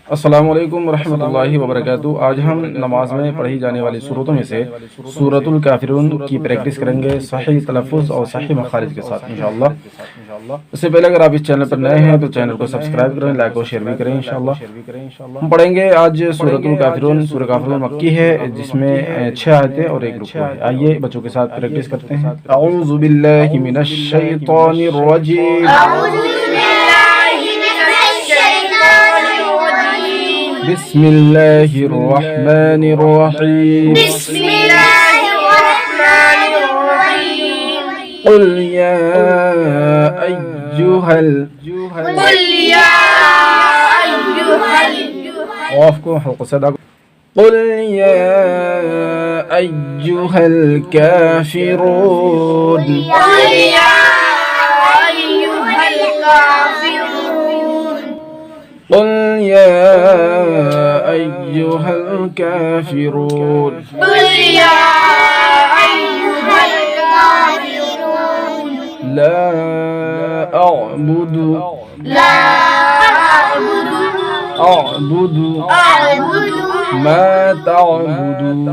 अस्सलामु अलैकुम रहमतुल्लाहि व बरकातुहू। आज हम नमाज में पढ़ी जाने वाली सूरतों में से सूरतुल काफिरून की प्रैक्टिस करेंगे सही तलफ़्फ़ुज़ और सही मखारिज के साथ इंशाअल्लाह। इससे पहले अगर आप इस चैनल पर नए हैं तो चैनल को सब्सक्राइब करें, लाइक और शेयर भी करें इंशाअल्लाह। हम पढ़ेंगे आज सूरतुल काफिरून। सूरह काफिरून मक्की है, जिसमें 6 आयतें और 1 रुकू है। आइए बच्चों के साथ प्रैक्टिस करते हैं। अऊज़ु बिल्लाहि मिनश शैतानिर रजीम। बिस्मिल्लाहिर्रहमानिर्रहीम। क़ुल या अय्युहल क़ाफ़ को हल्क़ से अदा। क़ुल या अय्युहल काफ़िरून। قل يا أيها الكافرون لا أعبد ما تعبدون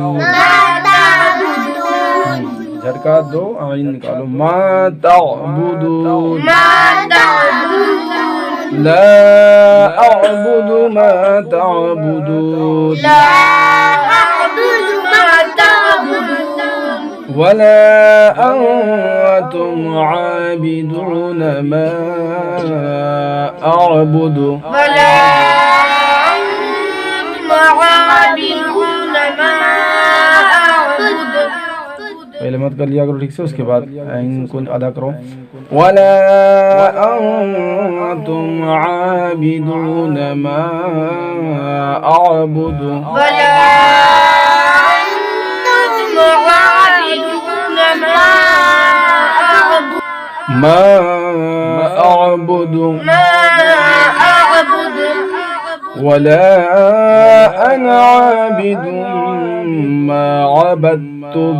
झटका दो आइन निकालो ما تعبدون لا أعبد ما تعبدون ولا أنتم عابدون ما أعبد पहले मत कर लिया करो ठीक से, उसके बाद इनको अदा करो। वला अंतुम आबिदून मा अअबुदु मा अअबुदु वला अना आबिदुम मा अबदतुम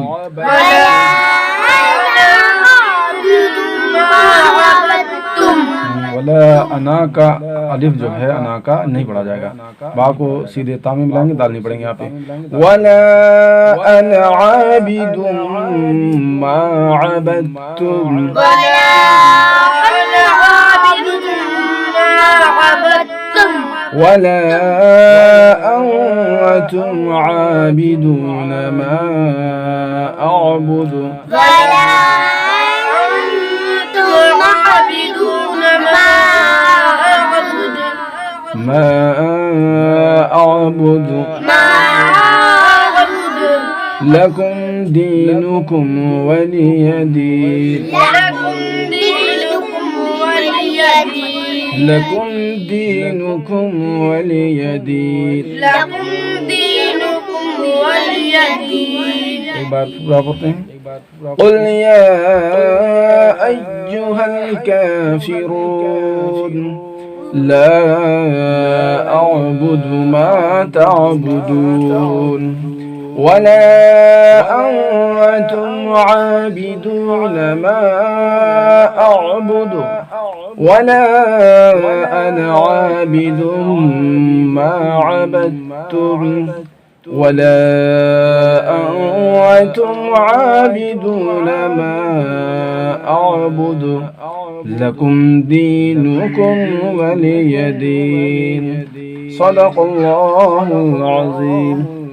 वला अना का अलिफ जो है अना का नहीं पढ़ा जाएगा, बा को सीधे ता में मिलाएंगे, दाल नहीं पड़ेंगे यहाँ पे। वला अना आबिदुम मा अबदतुम वला अंतुम आबिदून मा अअबुदु ما أعبد لكم دينكم ولي دين لكم دينكم ولي دين एक बार पूरा पढ़ते हैं। قل يا أيها الكافرون لا أعبد ما تعبدون ولا أنتم عابدون ما أعبد ولا أنا عابد ما عبدتم ولا أنتم عابدون ما أعبد لكم دينكم ولي دين صدق الله العظيم।